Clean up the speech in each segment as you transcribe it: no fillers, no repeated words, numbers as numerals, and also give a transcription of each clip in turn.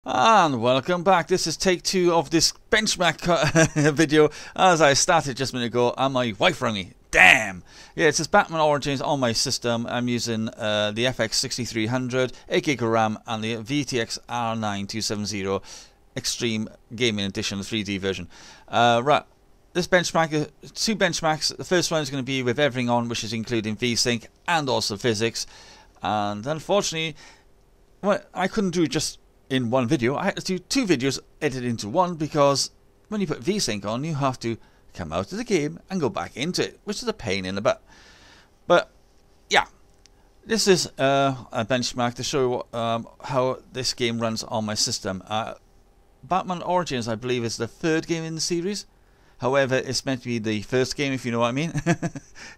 And welcome back. This is take two of this benchmark video. As I started just a minute ago and my wife rang me. Damn! Yeah, it's this Batman Origins on my system. I'm using the FX6300, 8GB RAM and the VTX R9270 Extreme Gaming Edition, the 3D version. Right, this benchmark, two benchmarks. The first one is going to be with everything on, which is including VSync and also physics. And unfortunately, well, I couldn't do it just in one video. I had to do two videos edited into one, because when you put VSync on, you have to come out of the game and go back into it, which is a pain in the butt. But yeah, this is a benchmark to show how this game runs on my system. Batman Origins, I believe, is the third game in the series. However, it's meant to be the first game, if you know what I mean.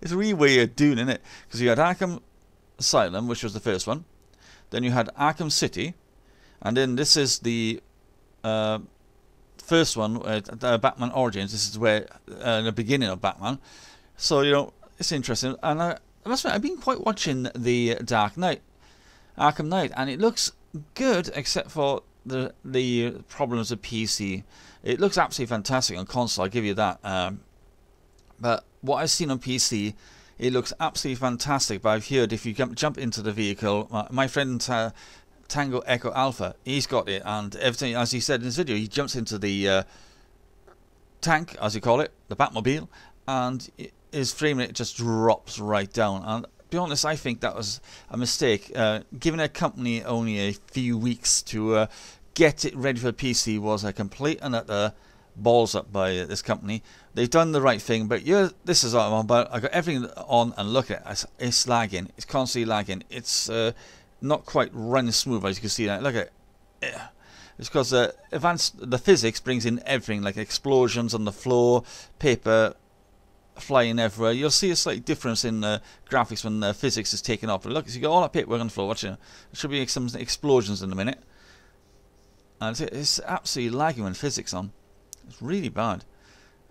It's a really weird doing, isn't it? Because you had Arkham Asylum, which was the first one. Then you had Arkham City. And then this is the first one, Batman Origins. This is where the beginning of Batman. So, you know, it's interesting. And I must admit, I've been quite watching the Dark Knight, Arkham Knight, and it looks good, except for the problems of PC. It looks absolutely fantastic on console, I'll give you that. But what I've seen on PC, it looks absolutely fantastic. But I've heard if you jump into the vehicle, my friend Tango Echo Alpha, he's got it, and everything, as he said in his video, he jumps into the tank, as you call it, the Batmobile, and his frame rate just drops right down. And to be honest, I think that was a mistake. Giving a company only a few weeks to get it ready for PC was a complete and utter balls up by this company. They've done the right thing, but this is what I'm on about. I got everything on, and look at it, it's lagging. It's constantly lagging. It's not quite running smooth, as you can see that. Look at it. It's because the physics brings in everything, like explosions on the floor, paper flying everywhere. You'll see a slight difference in graphics when the physics is taken off. But look, you got all that paper on the floor. Watch it. There should be some explosions in a minute. And it's absolutely lagging when physics on. It's really bad.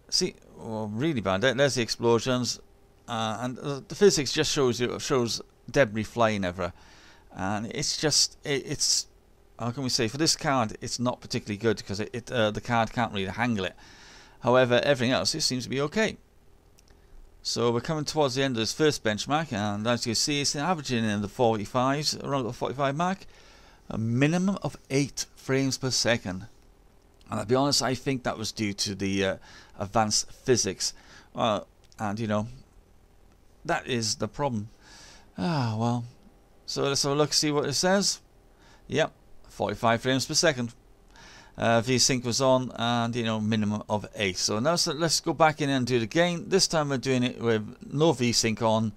See, really bad. There's the explosions, and the physics just shows debris flying everywhere. And it's just, it's how can we say, for this card, it's not particularly good, because the card can't really handle it. However, everything else, it seems to be okay. So we're coming towards the end of this first benchmark, and as you can see, it's averaging in the 45s, around the 45 mark, a minimum of 8 frames per second. And I'll be honest, I think that was due to the advanced physics, and you know, that is the problem. Well. So let's have a look, see what it says. Yep, 45 frames per second. VSync was on, and you know, minimum of 8. So now let's go back in and do it again. This time we're doing it with no VSync on,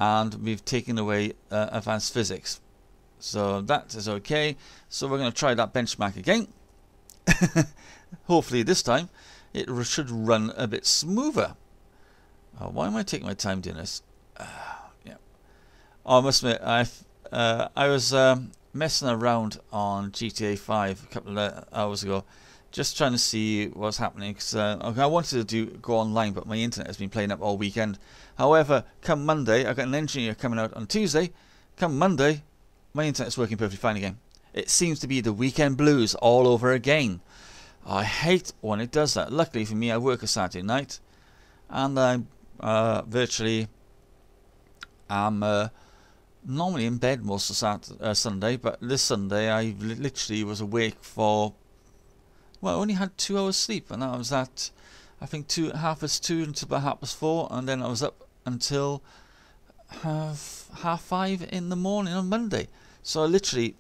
and we've taken away advanced physics. So that is okay. So we're going to try that benchmark again. Hopefully this time it should run a bit smoother. Why am I taking my time doing this? I must admit, I was messing around on GTA 5 a couple of hours ago, just trying to see what's happening, because I wanted to go online, but my internet has been playing up all weekend. However, come Monday, I've got an engineer coming out on Tuesday. Come Monday, my internet's working perfectly fine again. It seems to be the weekend blues all over again. I hate when it does that. Luckily for me, I work a Saturday night, and I'm virtually normally in bed most of Sunday, but this Sunday I literally was awake for, well, I only had 2 hours sleep, and that was at, I think, 2:30 until about 4:30, and then I was up until 5:30 in the morning on Monday. So literally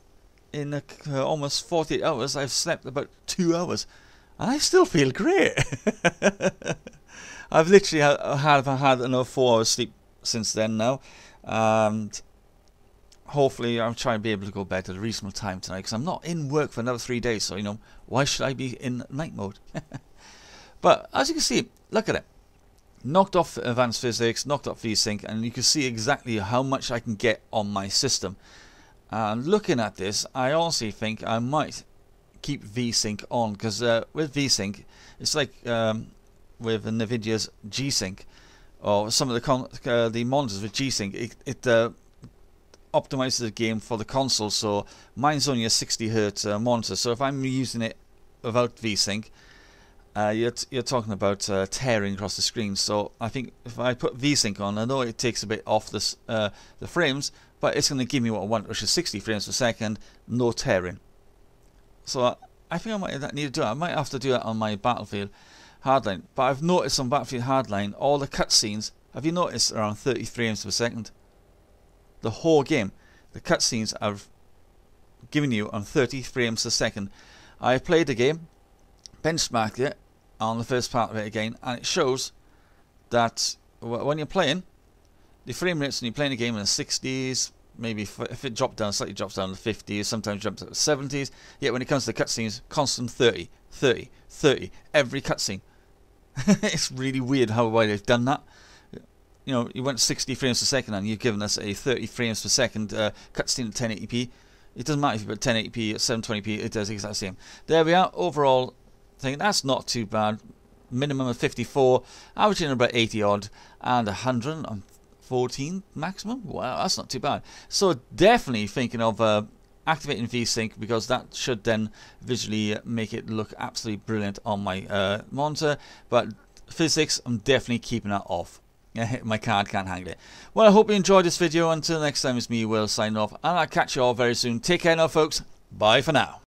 in almost 48 hours I've slept about 2 hours, and I still feel great. I've literally had another 4 hours sleep since then now, and hopefully I'll try and be able to go to bed at a reasonable time tonight, because I'm not in work for another 3 days, so you know, why should I be in night mode? But as you can see, look at it, knocked off advanced physics, knocked off VSync, and you can see exactly how much I can get on my system. And looking at this, I honestly think I might keep VSync on, because with VSync, it's like with NVIDIA's G-Sync, or some of the monitors with G-Sync, optimizes the game for the console. So mine's only a 60Hz monitor. So if I'm using it without VSync, you're talking about tearing across the screen. So I think if I put VSync on, I know it takes a bit off this, the frames, but it's going to give me what I want, which is 60 frames per second, no tearing. So I think I might need to do it. I might have to do that on my Battlefield Hardline. But I've noticed on Battlefield Hardline, all the cutscenes, have you noticed, around 30 frames per second? The whole game, the cutscenes are giving you on 30 frames per second. I played the game, benchmarked it on the first part of it again, and it shows that when you're playing, the frame rates when you're playing a game in the 60s, maybe if it dropped down, slightly drops down to the 50s, sometimes jumps to the 70s. Yet when it comes to the cutscenes, constant 30, 30, 30, every cutscene. It's really weird why they've done that. You know, you went 60 frames per second and you've given us a 30 frames per second cutscene at 1080p. It doesn't matter if you put 1080p or 720p, it does exactly the same. There we are, overall thing, that's not too bad. Minimum of 54, averaging about 80 odd, and 114 maximum. Wow, that's not too bad. So definitely thinking of activating VSync, because that should then visually make it look absolutely brilliant on my monitor. But physics, I'm definitely keeping that off. My card can't handle it. Well, I hope you enjoyed this video. Until next time, it's me, Will, signing off, and I'll catch you all very soon. Take care now, folks. Bye for now.